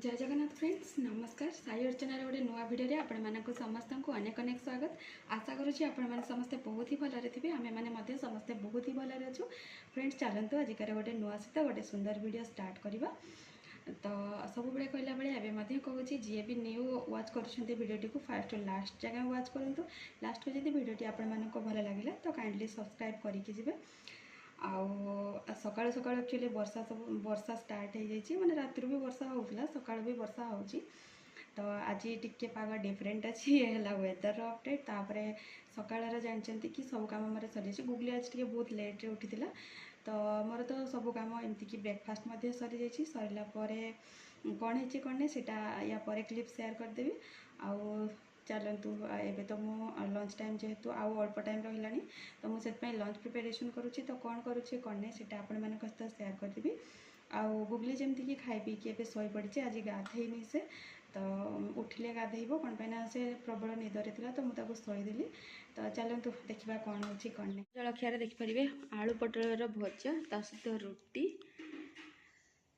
जय जगन्नाथ फ्रेंड्स नमस्कार साई अर्चना गोटे नुआ भिडियो आपण समस्त को अनेक अनेक स्वागत। आशा करुँच आपण समस्ते बहुत ही भलरे थे आम मैंने समस्ते बहुत ही भलरे अच्छु। फ्रेंड्स चलतु आजिकार गोटे नुआ सहित गोटे सुंदर वीडियो स्टार्ट करवा। तो सब बड़े कहला भाई कहूँ जी भी न्यू वाच कर भिडियो को फास्ट लास्ट जगह वाच करूँ। लास्ट को जब भिडियो आपण भल लगे तो काइंडली सब्सक्राइब करके आउ सकाळु सकाळु एक्चुअली वर्षा स्टार्ट हो जाइए मैंने रात भी वर्षा होता सकाळु भी वर्षा हो। तो आज टिके पाग डिफरेंट अच्छी है वेदर अपडेट तापर सकाळ जानते कि सब कम मोर सरी गुगली आज टे बहुत लेट्रे उठी तो मोर तो सब कम एमती ब्रेकफास्ट सरी जा सरला कौन है कौन नहीं सीटा या पर क्लिप शेयर करदेवी। आउ चलतु एबे तो मु लंच टाइम जेहेतु आउ अल्प टाइम रहा तो मुझे लंच प्रिपेरेसन करुँची तो कौन करुँची कौन नहीं सीटा आपण मान सहित शेयर करदेवी। आउ गुगली जमती कि खाई पी के शोई पड़ी आज गाधेनी से तो उठिले गाधेब कौन पाइना से प्रबल निदरे था तो मुझे शोदेली। तो चलतु देखा कौन हो कौन नहीं जलखिया देखिपारे आलू पटल भजा ता सहित रुटी।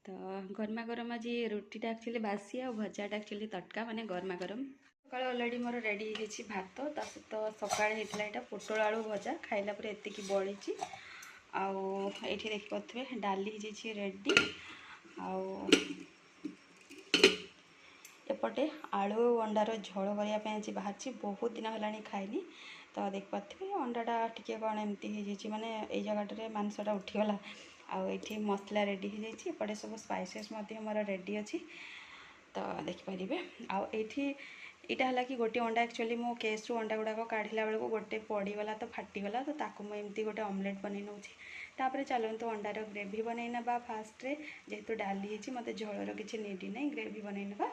तो गरमा गरम आज रुटीटा एक्चुअली बासी आ भजाटा एक्चुअली तटका माने गरमा गरम। सकाळ अलरेडी मोर रेडी हो भात ता सहित सकाळ होता यहाँ पोटल आलू भजा खाइला एतिकी बड़ी आउ ये देखिपे डाली हो रेडी आउ एपटे आलू अंडार झोल करने आज बाहर बहुत दिन है खाइनी। तो देखिपे अंडाटा टी कौन एमती माने ये जगह मांसटा उठीगला आउ मसला रेडी हो जाइए एपटे सब स्पाइसेस मोर रेडी अच्छी। तो देखिपारे आउ यहाँ है कि गोटे अंडा एक्चुअली मो केस रु अंडा गुड़ाक काढ़ला बेलू गोटे पड़गला तो फाटीगला तो ताकू मुझे गोटे ऑमलेट बन नौर चलतु अंडार ग्रेवी बन ना फास्ट जेहेतु डाली मत झोलर किसी नीड ना ग्रेवी बन ना।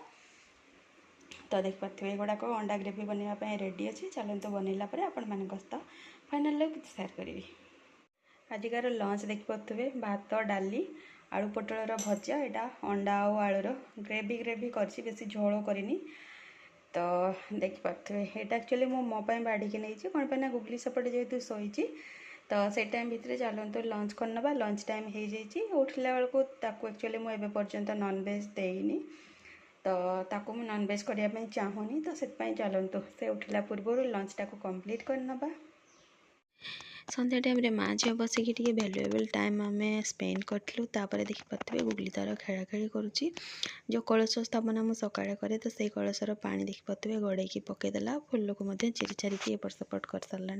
तो देखिए गुड़ाक अंडा ग्रेवी बनवाई रेडी अच्छी चलतु बनला आपण मान सहित फाइनाल शेयर करी। आजिकार लंच देखिपे भात डाली आलू पटल भजा यहाँ अंडा आउ आलूर ग्रेवी कर बेसी झोल करनी। तो देखिपे यहाँ एक्चुअली मो बाड़ी के नहीं कौन पाना गुगली सेपटे जेहेतु शोई तो से टाइम भितर चलतु लंच करना लंच टाइम हो जाइए उठला बेलू ताकू एक्चुअली मुझे पर्यंत नॉनवेज देनी तो ताकू मु नॉनवेज करने चाहूनी। तो से चलतु से उठला पूर्व लंच टाक कंप्लीट करना। संध्या टाइम रे माँ झील बसिकी टी भैल्युएबल टाइम आम स्पेंड करूँ। तापर देखिपे गुगली तार खेला खेली करुँची जो कलश स्थापना मुझे सकाଳେ करे तो से कलशर पानी देखिपे गड़े पकईदेला फुल को चिरी चारिकी एपट सेपट कर सारा।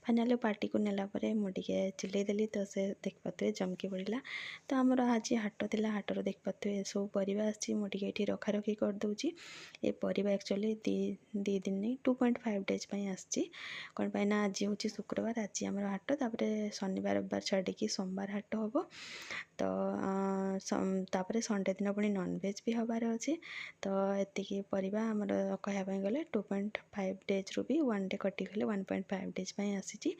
फाइनाली पार्टी को नेलापर मुझे चिल्लईदेली तो से देखिपे चमकी पड़ा। तो आमर आज हाट था हाटर देखिपे सब परिवा आसी रखा रखी करदे ये परिवा एक्चुअली दी दिन 2.5 डेज आसी कौन पाइना आज हूँ शुक्रवार आज आम हाट तापर शनिवार रविवार छाड़ी सोमवार हाट हम। तो तापर संडे दिन पुणी नॉनवेज भी हबार अच्छे। तो एतिकी परिवा आमर कहवाई गले 2.5 डेज रु भी 1 डे कटिगले 1.5 डेज आसी।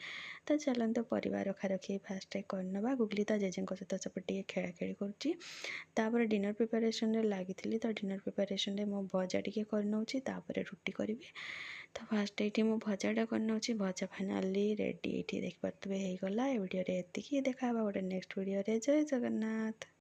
तो चलते परिवा रखा रखी फास्ट करना गुगली तो जेजे सहित सेपटे खेला खेली कर डिनर प्रिपेरेसन लगी। तो डिनर प्रिपेरेसन मो भजा टी कर रुटी करी। तो फास्ट ये भजाटा कर भजा फाइनाली रेडी ये देखिपे हो गला वीडियो एतिकी देखा गोटे नेक्स्ट वीडियो जय जगन्नाथ।